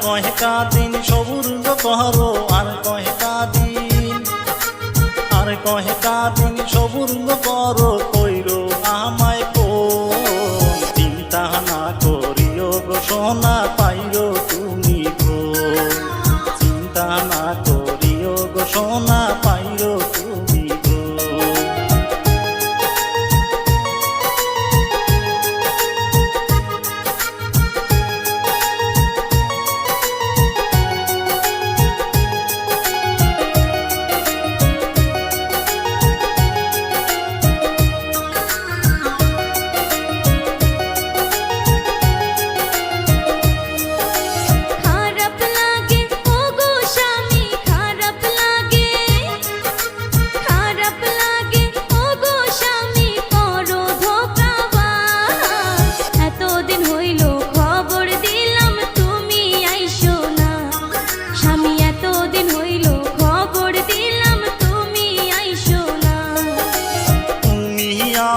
কয়টা দিন সবুর করো, আর কয়টা দিন, আর কয়টা দিন সবুর করো, কইরো আমায় কোন। চিন্তা না করিও গো সোনা, পাইরো তুমি গো। চিন্তা না করিও গো সোনা, পাইরো তুমি গো।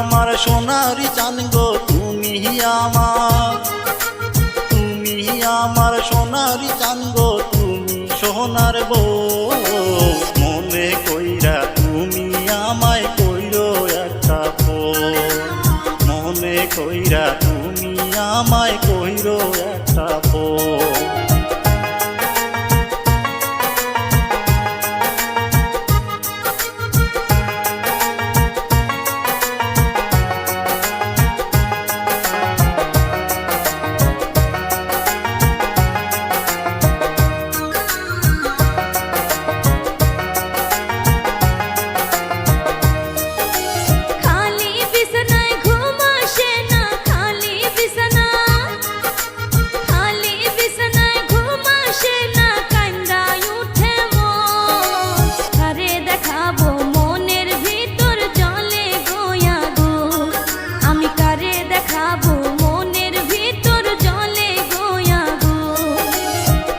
আমার সোনারি চাঁদ গো তুমি আমার, তুমি আমার সোনারি চাঁদ গো, তুমি সোনার বউ। মনে কইরা তুমি আমায় কইরো একটা ফোন, মনে কইরা তুমি আমায় কইরো একটা ফোন।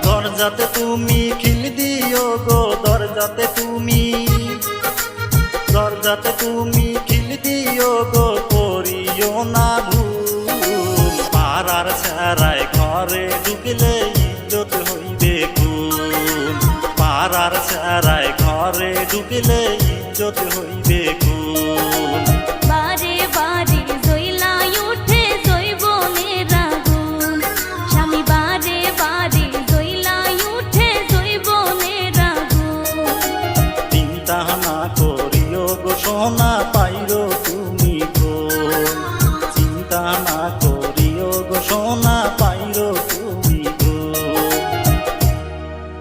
দরজাতে তুমি খিল দিও গো, দরজাতে তুমি, দরজাতে তুমি খিল দিও গো, করিও না ভুল। পাড়ার ছাড়ায় ঘরে ঢুকলে ইজ্জত হইবে খুন, পাড়ার ছাড়ায় ঘরে ঢুকলে ইজ্জত হইবে খুন। বারে বারে জইলাই উঠে জৈবনের আগুন, স্বামী বারে বারে জইলাই উঠে জৈবনের আগুন। চিন্তা না